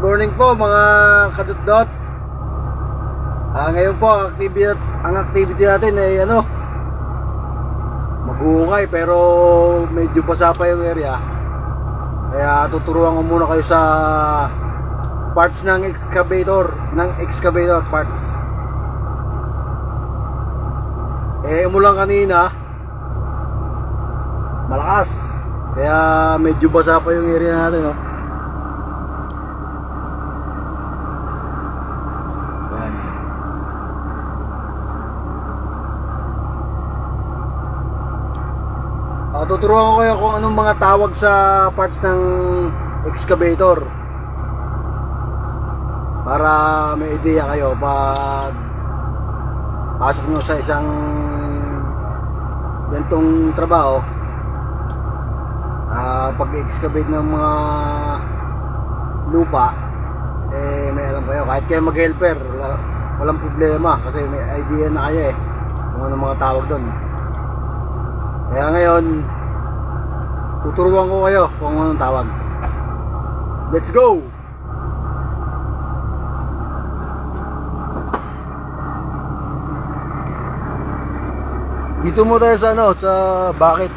Morning po mga kadot-dot. Ngayon po ang activity natin ay maghuhukay, pero medyo basa pa yung area. Kaya tuturuan ko muna kayo sa parts ng excavator parts. Umulan kanina, malakas, kaya medyo basa pa yung area natin, no? Tuturuan ko kayo kung anong mga tawag sa parts ng excavator para may ideya kayo pag pasok nyo sa isang ganitong trabaho. Pag-excavate ng mga lupa, may alam kayo. Kahit kayo mag-helper, walang problema kasi may idea na kayo kung anong mga tawag doon. Kaya ngayon, tuturuan ko kayo kung anong tawag. Let's go! Dito mo tayo sa sa bucket.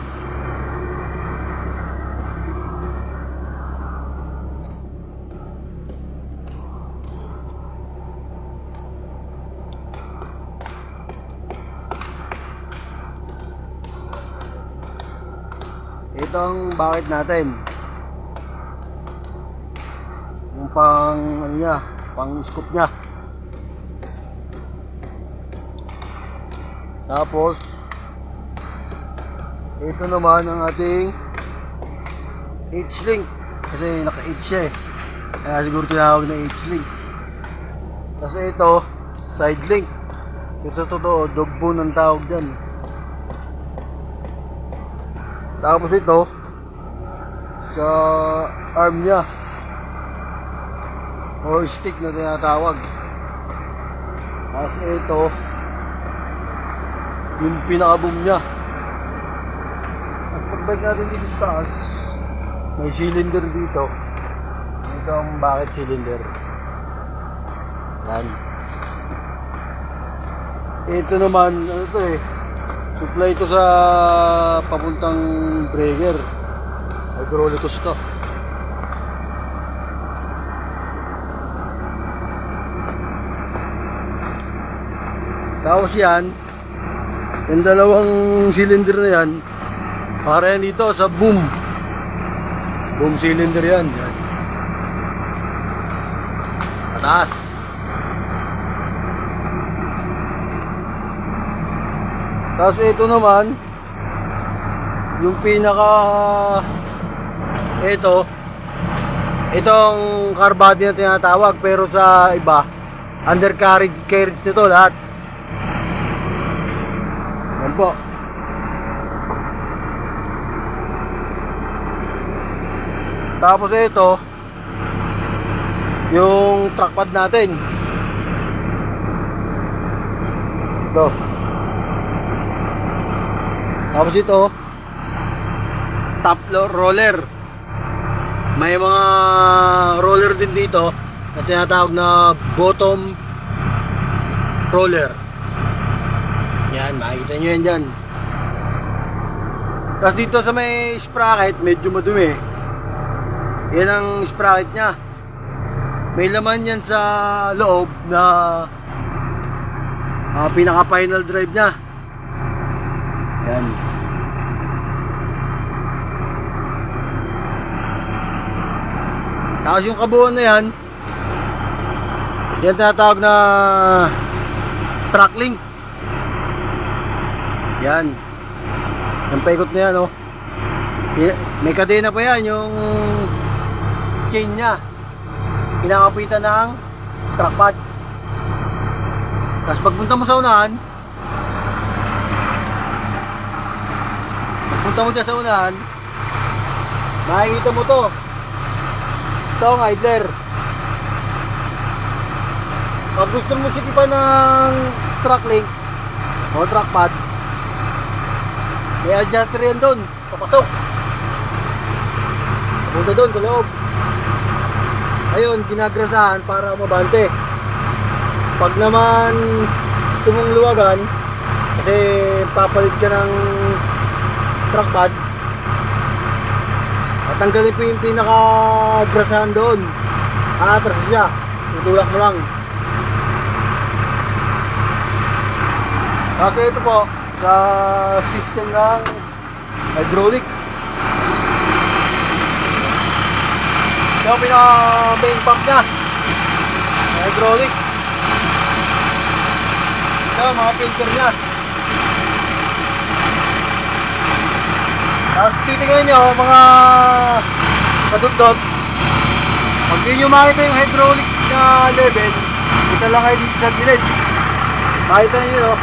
Ito ang bucket natin. Yung pang scoop niya. Tapos ito naman ang ating H-link, kasi naka-H siya kaya siguro tinawag na H-link. Kasi ito side link, pero sa totoo dog bone ang tawag dyan. Tapos ito sa arm niya o stick na tinatawag. Tapos ito yung pinaka-boom niya. Tapos pagbalik natin dito sa taas, may cylinder dito. Ito ang bucket cylinder. Yan. Ito naman, supply ito sa papuntang breaker. Hydraulicos to. Tapos yan, yung dalawang cylinder na yan, para yan dito sa boom cylinder yan. Pataas. Tapos ito naman yung pinaka itong car body na tinatawag, pero sa iba undercarriage nito lahat. Yan po. Tapos ito yung truck pad natin. Ito. Tapos ito top roller. May mga roller din dito na tinatawag na bottom roller. Yan, makikita nyo yan dyan. Tapos dito sa may sprocket, medyo madumi. Yan ang sprocket nya. May laman yan sa loob na pinaka final drive nya. Yan. Tapos yung kabuuan na yan, yan tinatawag na track link. Yan. Yung paikot na yan, may kadena pa yan, yung chain nya. Pinakapitan ng track pad. Tapos pagpunta mo sa unahan, makikita mo to. Ito ang idler. Pag gusto mo sikipan ng track link o track pad, may adjuster yan doon, papasok. Punta doon sa loob. ayun, ginagrasahan para mabante. Pag naman gusto mong luwagan, kasi papalit ka ng truck pad, at tanggalin po yung pinaka-grasahan doon. Aatras siya, tutulak mo lang. Kasi ito po, sa system ng hydraulic. Ito yung pinaka-main pump nya, hydraulic. Ito, mga filter nya. Tapos titignan nyo, mga kadudot, pag di nyo makita yung hydraulic na level, kita lang kayo dito sa gilid. Makita nyo yun,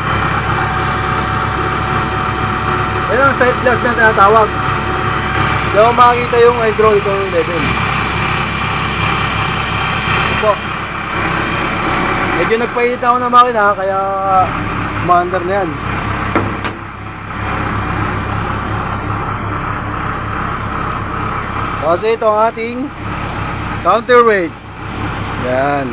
yan ang side glass na tinatawag. Hindi ako makikita yung hydraulic level. Ito. Medyo nagpainit ako ng makina, kaya umaandar na yan. Kasi ito ang ating counterweight. Yan.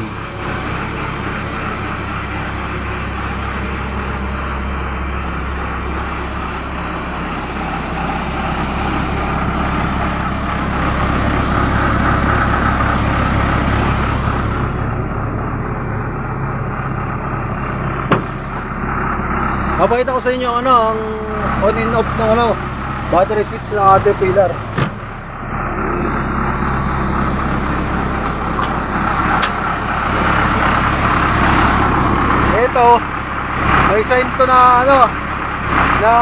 Napakita ko sa inyo ang on and off ng battery switch ng ating pillar. Ito, may sign to na na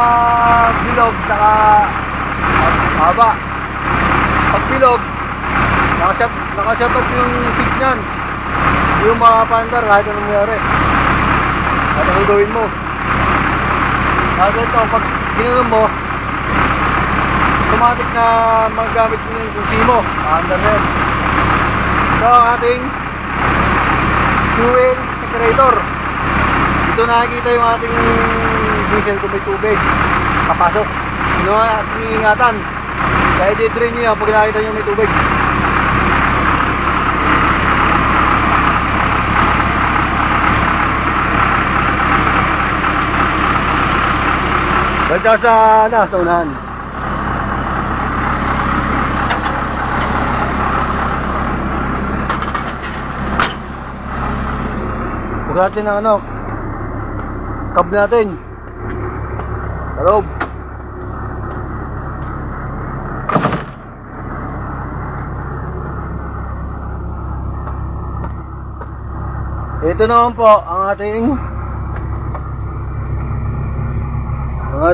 bilog saka haba. Pag bilog, naka-shut off yung switch niyan. Yung makapandar kahit anong mayari. At ang gawin mo. Kasi ito, pag ginanon mo, automatic na magamit mo yung susi mo. Makandar na yan. Ito ang ating fuel separator. Dito nakikita yung ating diesel kung may tubig papasok. Yun ang ating iingatan. Kaya i-drain nyo yan pag nakita nyo may tubig. Banda sa unahan. Pagkat natin ang cab natin sa loob. Ito naman po ang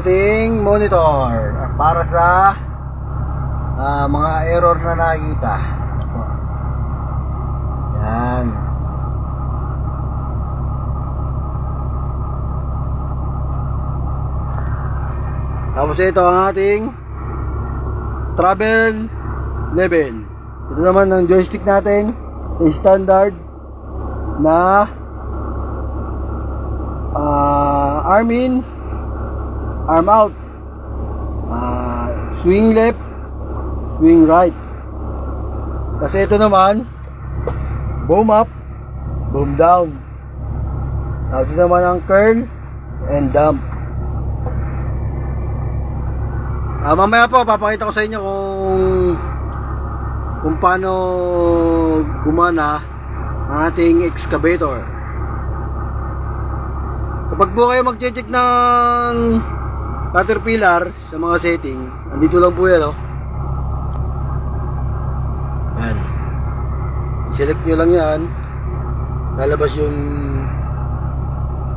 ating monitor para sa mga error na nakikita. Yan. Tapos ito ang ating travel level. Ito naman ang joystick natin, standard na arm in, arm out, swing left, swing right. Kasi ito naman boom up, boom down. Tapos ito naman ang curl and dump. Mamaya po papakita ko sa inyo kung paano gumana ang ating excavator. Kapag po kayo mag-check ng Caterpillar sa mga setting, andito lang po yan, yan. Select nyo lang yan, lalabas yung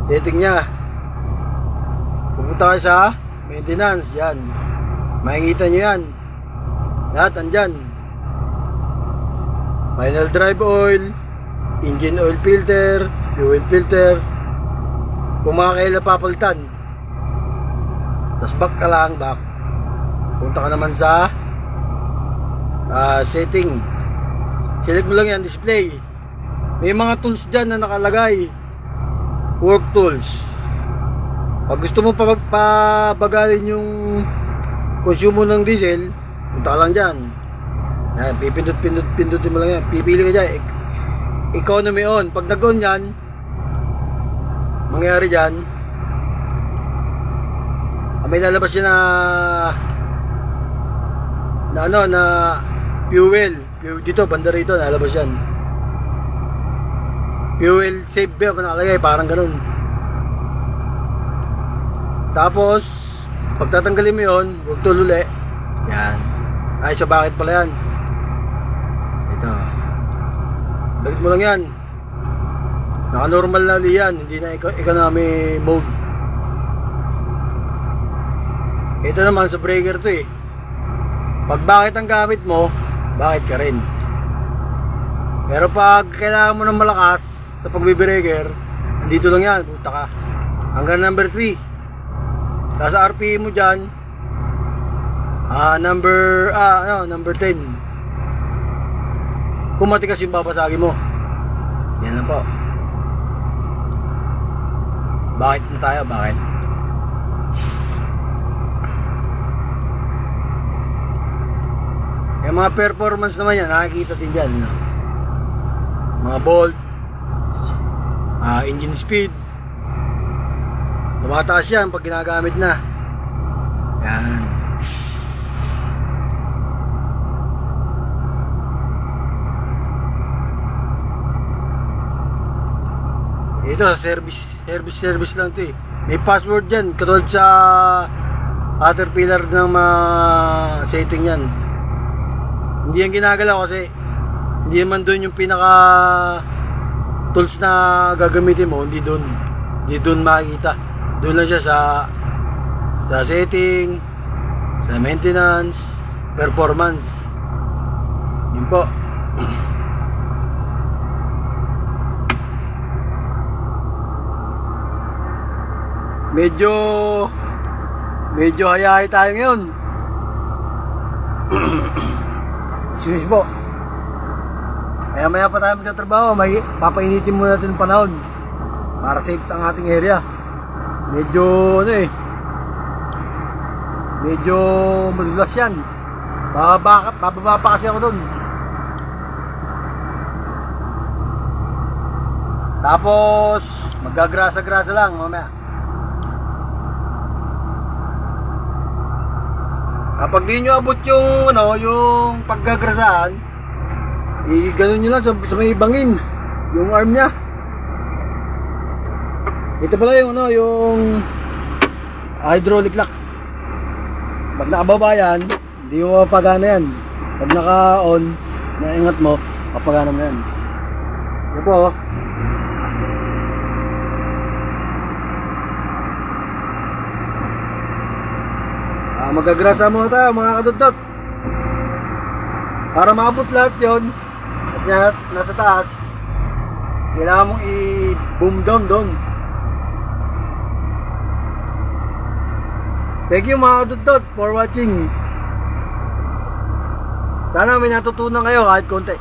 setting nya. Pupunta kayo sa maintenance, yan. Makikita nyo yan, lahat andyan. Final drive oil, engine oil filter, fuel filter, kung mga kailan papalitan. Tapos back ka lang, back. Punta ka naman sa setting. Select mo lang yan, display. May mga tools dyan na nakalagay, work tools. Pag gusto mo pabagalin yung consumo ng diesel, punta ka lang dyan. Yan, pindutin mo lang yan. Pipili ka dyan. Economy on. Pag nag-on yan, mangyayari dyan, may lalabas yan na fuel. Dito, banda rito, nalabas yan. Fuel save ba nakalagay, parang ganun. Tapos, pag tatanggalin mo yun, huwag tululi. Yan. Ay, so bakit pala yan? Ito. Balik mo lang yan. Naka-normal na li yan, hindi na economy mode. Ito naman sa breaker to eh. Pag bakit ang gamit mo, bakit ka rin. Pero pag kailangan mo ng malakas sa pagbe-breaker, dito lang yan, puta ka. Hanggang number 3. Tapos RPM mo dyan, number 10. Kung matigas yung babasagin mo. Yan lang po. Bakit na tayo? Bakit? Yung mga performance naman yan, nakikita din dyan, no? Mga volt, engine speed, tumataas yan pag ginagamit na. Yan. Ito sa service lang to eh. May password dyan, katulad sa Caterpillar ng mga setting yan. Hindi yan ginagalaw kasi hindi naman doon yung pinaka tools na gagamitin mo, hindi doon makikita. Doon lang siya sa setting, sa maintenance, performance. Yun po. Medyo hayahay tayo ngayon. Excuse po. Maya pa tayo magtatrabaho, may papainitin muna natin ang panahon para safe ang ating area. Medyo madulas yan. Bababa pa kasi ako dun. Tapos maggagrasa-grasa lang mamaya. Kapag di nyo abot yung paggagrasaan, ganun nyo lang sa may bangin, yung arm nya. Ito pala yung hydraulic lock. Pag nakababa yan, hindi mo mapagana yan. Pag naka-on, naingat mo, mapagana mo yan. Ito po. Magagrasa muna tayo mga kadudot. Para maabot lahat yun, at nasa taas, kailangan mong i-boom down doon. Thank you mga kadudot for watching. Sana may natutunan kayo kahit konti.